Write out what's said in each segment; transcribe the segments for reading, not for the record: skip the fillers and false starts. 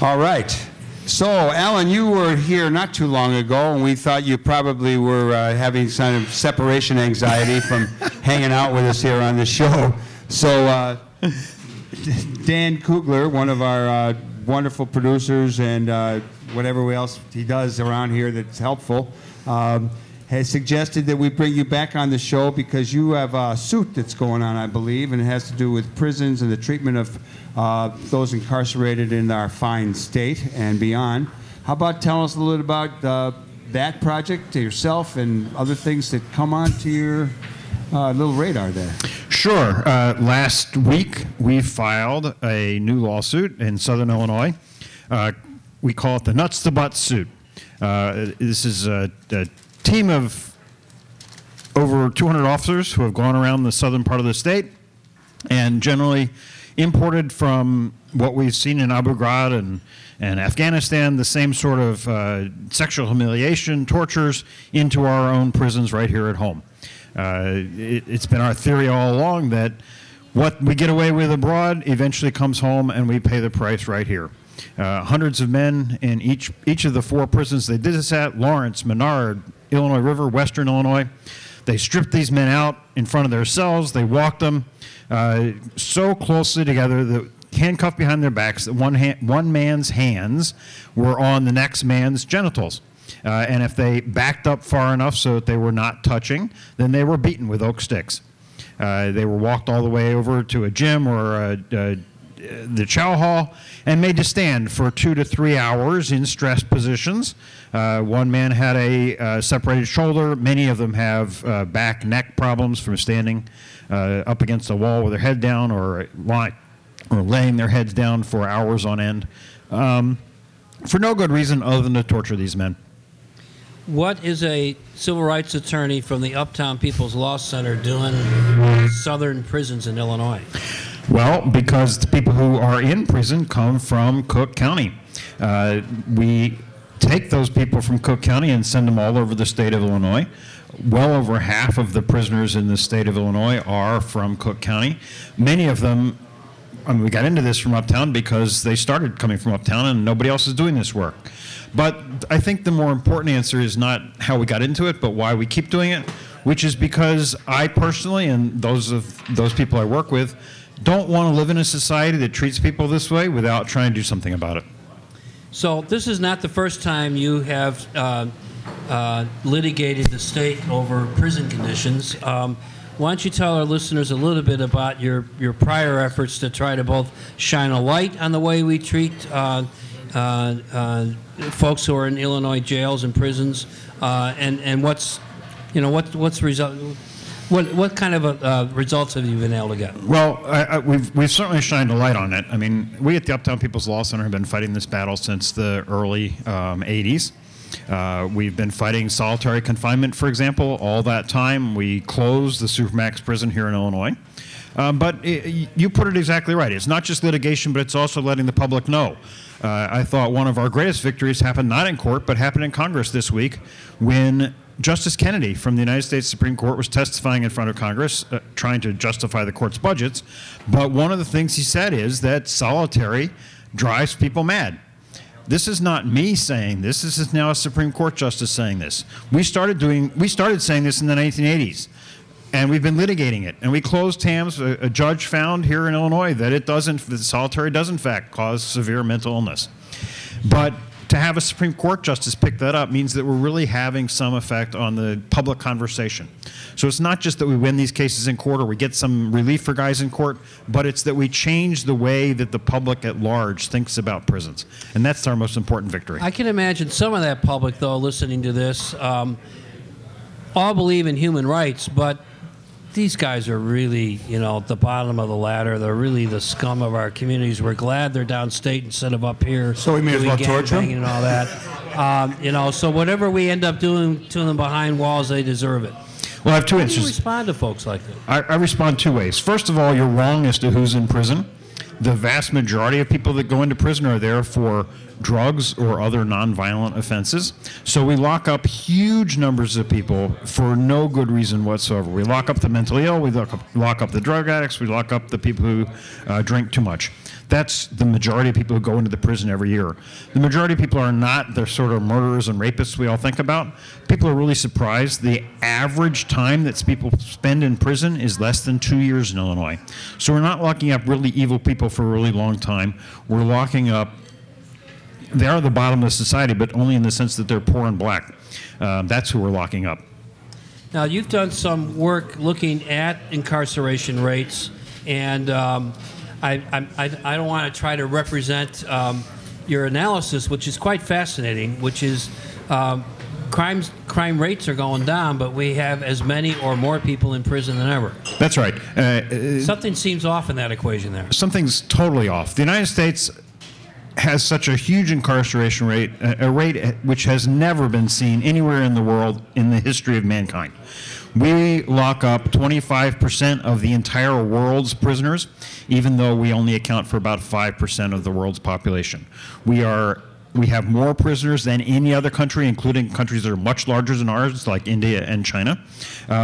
All right. So, Alan, you were here not too long ago, and we thought you probably were having some separation anxiety from hanging out with us here on the show. So, Dan Kugler, one of our wonderful producers and whatever else he does around here that's helpful, has suggested that we bring you back on the show because you have a suit that's going on, I believe, and it has to do with prisons and the treatment of those incarcerated in our fine state and beyond. How about telling us a little bit about that project to yourself and other things that come onto your little radar there? Sure. Last week, we filed a new lawsuit in Southern Illinois. We call it the Nuts to Butts suit. This is a team of over 200 officers who have gone around the southern part of the state and generally imported from what we've seen in Abu Ghraib and Afghanistan, the same sort of sexual humiliation, tortures into our own prisons right here at home. It's been our theory all along that what we get away with abroad eventually comes home and we pay the price right here. Hundreds of men in each of the 4 prisons they did this at, Lawrence, Menard, Illinois River, Western Illinois. They stripped these men out in front of their cells. They walked them so closely together that handcuffed behind their backs that one man's hands were on the next man's genitals. And if they backed up far enough so that they were not touching, then they were beaten with oak sticks. They were walked all the way over to a gym or the chow hall and made to stand for 2 to 3 hours in stressed positions. One man had a separated shoulder. Many of them have back, neck problems from standing up against a wall with their head down or laying their heads down for hours on end for no good reason other than to torture these men. What is a civil rights attorney from the Uptown People's Law Center doing in southern prisons in Illinois? Well, because the people who are in prison come from Cook County. We take those people from Cook County and send them all over the state of Illinois. Well over half of the prisoners in the state of Illinois are from Cook County. Many of them, I mean, we got into this from Uptown because they started coming from Uptown and nobody else is doing this work. But I think the more important answer is not how we got into it, but why we keep doing it, which is because I personally, and those people I work with, don't want to live in a society that treats people this way without trying to do something about it. So this is not the first time you have litigated the state over prison conditions. Why don't you tell our listeners a little bit about your prior efforts to try to both shine a light on the way we treat folks who are in Illinois jails and prisons, and what's result. What kind of results have you been able to get? Well, we've certainly shined a light on it. I mean, we at the Uptown People's Law Center have been fighting this battle since the early 80s. We've been fighting solitary confinement, for example, all that time. We closed the Supermax prison here in Illinois. But you put it exactly right. It's not just litigation, but it's also letting the public know. I thought one of our greatest victories happened not in court, but happened in Congress this week when Justice Kennedy from the United States Supreme Court was testifying in front of Congress, trying to justify the court's budgets. But one of the things he said is that solitary drives people mad. This is not me saying this. This is now a Supreme Court justice saying this. We started saying this in the 1980s. And we've been litigating it. And we closed TAMS. A judge found here in Illinois that that solitary does in fact cause severe mental illness. But to have a Supreme Court justice pick that up means that we're really having some effect on the public conversation. So it's not just that we win these cases in court or we get some relief for guys in court, but it's that we change the way that the public at large thinks about prisons. And that's our most important victory. I can imagine some of that public, though, listening to this, all believe in human rights, but these guys are really, at the bottom of the ladder. They're really the scum of our communities. We're glad they're downstate instead of up here. So we may as well torture them? And all that. So whatever we end up doing to them behind walls, they deserve it. Well, I have 2 answers. How do you respond to folks like that? I respond 2 ways. First of all, you're wrong as to who's in prison. the vast majority of people that go into prison are there for drugs or other nonviolent offenses. So we lock up huge numbers of people for no good reason whatsoever. We lock up the mentally ill, we lock up the drug addicts, we lock up the people who drink too much. That's the majority of people who go into the prison every year. The majority of people are not the sort of murderers and rapists we all think about. People are really surprised. The average time that people spend in prison is less than 2 years in Illinois. So we're not locking up really evil people for a really long time. We're locking up, they are the bottom of society, but only in the sense that they're poor and black. That's who we're locking up. Now, you've done some work looking at incarceration rates, and I don't want to try to represent your analysis, which is quite fascinating, which is crime rates are going down, but we have as many or more people in prison than ever. That's right. Something seems off in that equation there. Something's totally off. The United States has such a huge incarceration rate, a rate which has never been seen anywhere in the world in the history of mankind. We lock up 25% of the entire world's prisoners, even though we only account for about 5% of the world's population. We have more prisoners than any other country, including countries that are much larger than ours, like India and China.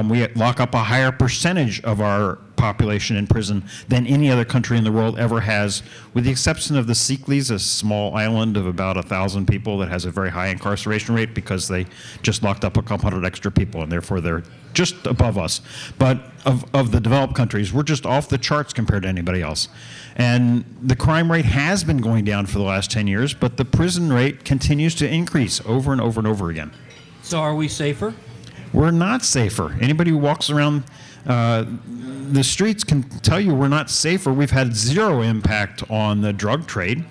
We lock up a higher percentage of our population in prison than any other country in the world ever has, with the exception of the Sicilies, a small island of about 1,000 people that has a very high incarceration rate because they just locked up a couple hundred extra people, and therefore they're just above us. But of the developed countries, we're just off the charts compared to anybody else. And the crime rate has been going down for the last 10 years, but the prison rate continues to increase over and over and over again. So are we safer? We're not safer. Anybody who walks around the streets can tell you we're not safer. We've had zero impact on the drug trade.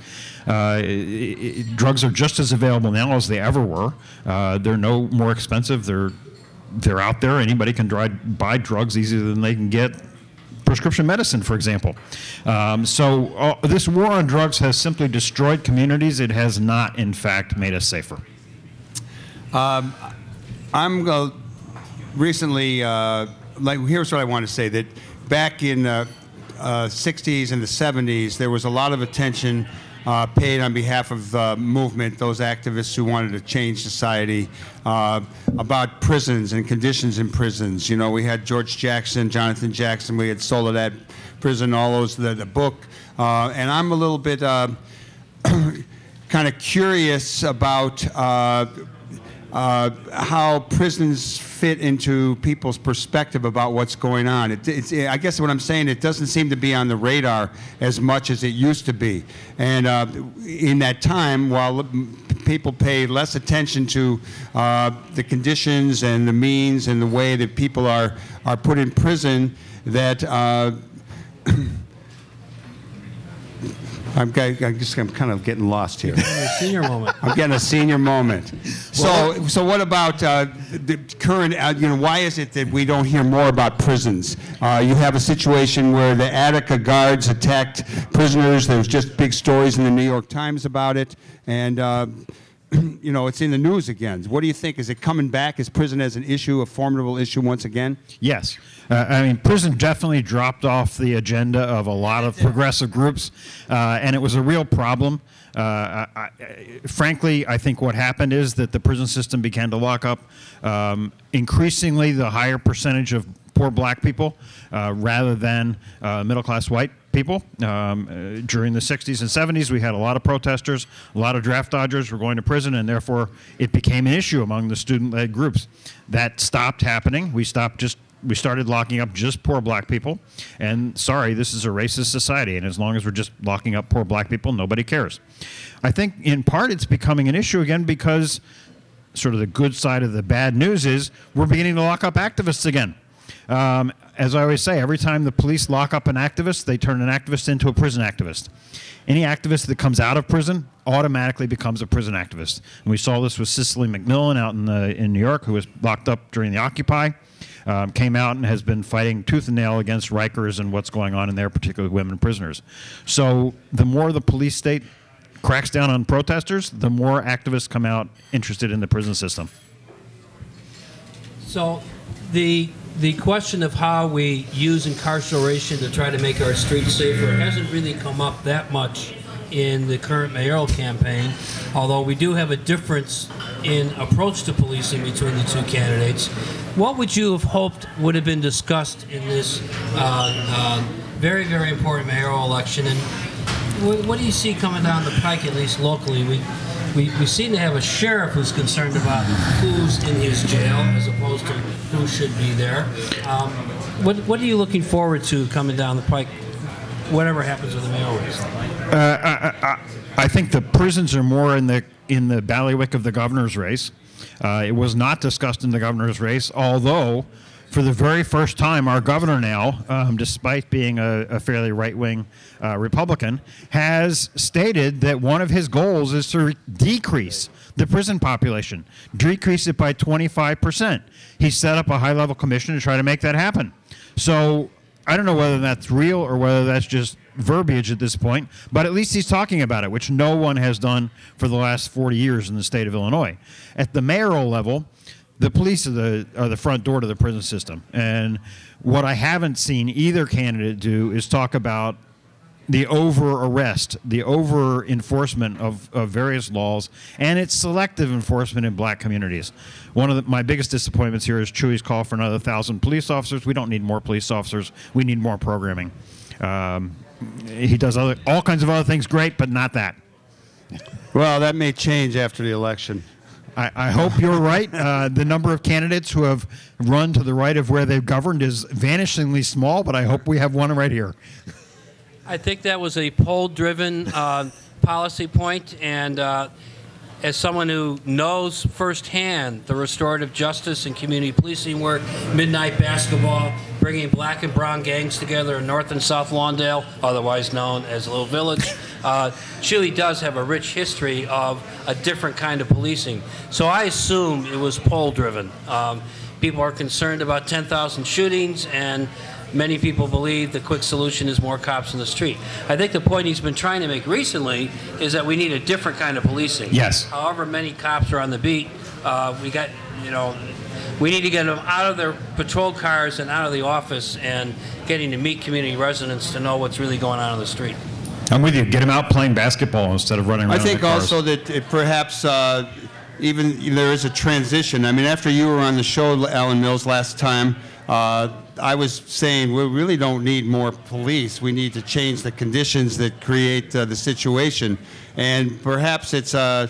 Drugs are just as available now as they ever were. They're no more expensive. They're out there. Anybody can buy drugs easier than they can get prescription medicine, for example. So this war on drugs has simply destroyed communities. It has not, in fact, made us safer. Recently, here's what I want to say, that back in the 60s and the 70s, there was a lot of attention paid on behalf of the movement, those activists who wanted to change society, about prisons and conditions in prisons. You know, we had George Jackson, Jonathan Jackson, we had Soledad Prison, all those, the book. And I'm a little bit kind of curious about how prisons fit into people's perspective about what's going on. I guess what I'm saying, it doesn't seem to be on the radar as much as it used to be. And in that time, while people pay less attention to the conditions and the means and the way that people are put in prison, that I'm kind of getting lost here. A senior moment. I'm getting a senior moment. So what about the current? Why is it that we don't hear more about prisons? You have a situation where the Attica guards attacked prisoners. There's just big stories in the New York Times about it, and it's in the news again. What do you think? Is it coming back? Is prison as an issue, a formidable issue once again? Yes. Prison definitely dropped off the agenda of a lot of progressive groups, and it was a real problem. Frankly, I think what happened is that the prison system began to lock up increasingly the higher percentage of poor black people rather than middle-class white people. During the 60s and 70s, we had a lot of protesters, a lot of draft dodgers were going to prison, and therefore it became an issue among the student-led groups. That stopped happening. We started locking up just poor black people, and sorry, this is a racist society, and as long as we're just locking up poor black people, nobody cares. I think in part it's becoming an issue again because sort of the good side of the bad news is we're beginning to lock up activists again. As I always say, every time the police lock up an activist, they turn an activist into a prison activist. Any activist that comes out of prison automatically becomes a prison activist. And we saw this with Cicely McMillan out in New York, who was locked up during the Occupy, came out and has been fighting tooth and nail against Rikers and what's going on in there, particularly women prisoners. So the more the police state cracks down on protesters, the more activists come out interested in the prison system. So the the question of how we use incarceration to try to make our streets safer hasn't really come up that much in the current mayoral campaign, although we do have a difference in approach to policing between the two candidates. What would you have hoped would have been discussed in this very, very important mayoral election? And what do you see coming down the pike, at least locally? We seem to have a sheriff who's concerned about who's in his jail as opposed to who should be there. What are you looking forward to coming down the pike, whatever happens with the mayoral race? I think the prisons are more in the bailiwick of the governor's race. It was not discussed in the governor's race, although for the very first time, our governor now, despite being a fairly right-wing Republican, has stated that one of his goals is to decrease the prison population, decrease it by 25%. He set up a high-level commission to try to make that happen. So I don't know whether that's real or whether that's just verbiage at this point, but at least he's talking about it, which no one has done for the last 40 years in the state of Illinois. At the mayoral level, the police are the front door to the prison system. And what I haven't seen either candidate do is talk about the over-arrest, the over-enforcement of various laws, and its selective enforcement in black communities. One of my biggest disappointments here is Chewy's call for another 1,000 police officers. We don't need more police officers. We need more programming. He does all kinds of other things great, but not that. Well, that may change after the election. I hope you're right. The number of candidates who have run to the right of where they've governed is vanishingly small, but I hope we have one right here. I think that was a poll-driven policy point, and as someone who knows firsthand the restorative justice and community policing work, midnight basketball, bringing black and brown gangs together in North and South Lawndale, otherwise known as Little Village, Chile does have a rich history of a different kind of policing. So I assume it was poll-driven. People are concerned about 10,000 shootings, and many people believe the quick solution is more cops in the street. I think the point he's been trying to make recently is that we need a different kind of policing. Yes. However many cops are on the beat, we need to get them out of their patrol cars and out of the office and getting to meet community residents to know what's really going on the street. I'm with you. Get them out playing basketball instead of running around. I think in the cars. also that perhaps even there is a transition. I mean, after you were on the show, Alan Mills, last time, I was saying we really don't need more police. We need to change the conditions that create the situation. And perhaps it's, in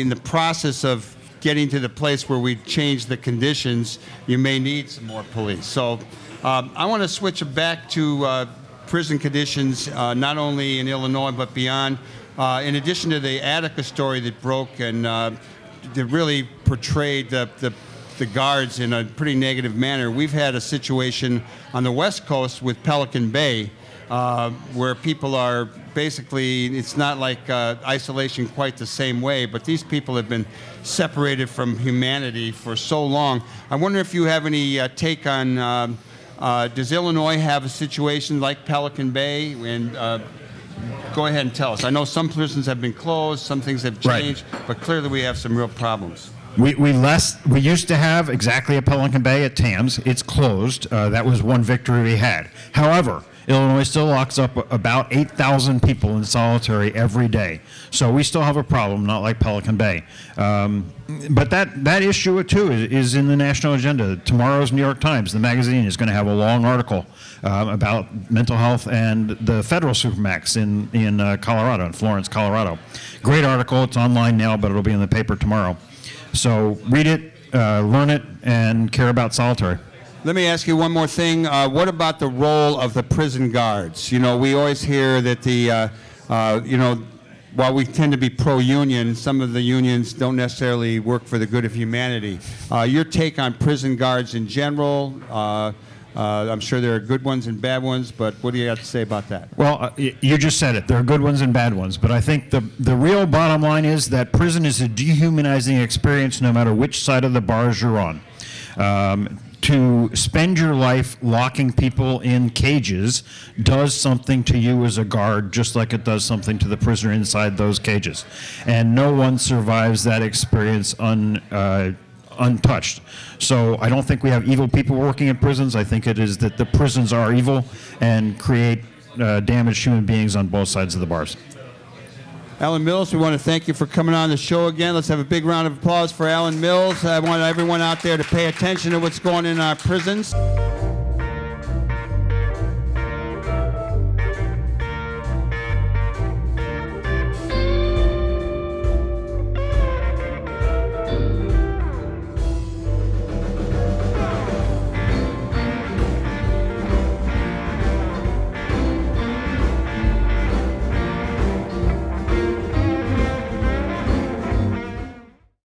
the process of getting to the place where we change the conditions, you may need some more police. So I want to switch back to prison conditions, not only in Illinois but beyond. In addition to the Attica story that broke and that really portrayed the guards in a pretty negative manner, we've had a situation on the West Coast with Pelican Bay where people are basically, it's not like isolation quite the same way, but these people have been separated from humanity for so long. I wonder if you have any take on, does Illinois have a situation like Pelican Bay? And go ahead and tell us. I know some prisons have been closed, some things have changed, right, but clearly we have some real problems. We used to have exactly a Pelican Bay at Tams. It's closed. That was one victory we had. However, Illinois still locks up about 8,000 people in solitary every day. So we still have a problem, not like Pelican Bay. But that issue, too, is in the national agenda. Tomorrow's New York Times, the magazine, is going to have a long article about mental health and the federal supermax in Colorado, in Florence, Colorado. Great article. It's online now, but it'll be in the paper tomorrow. So read it, learn it, and care about solitary. Let me ask you one more thing. What about the role of the prison guards? You know, we always hear that while we tend to be pro-union, some of the unions don't necessarily work for the good of humanity. Your take on prison guards in general? I'm sure there are good ones and bad ones, but what do you have to say about that? Well, you just said it. There are good ones and bad ones. But I think the real bottom line is that prison is a dehumanizing experience no matter which side of the bars you're on. To spend your life locking people in cages does something to you as a guard, just like it does something to the prisoner inside those cages. And no one survives that experience untouched. So I don't think we have evil people working in prisons. I think it is that the prisons are evil and create damaged human beings on both sides of the bars. Alan Mills, we want to thank you for coming on the show again. Let's have a big round of applause for Alan Mills. I want everyone out there to pay attention to what's going on in our prisons.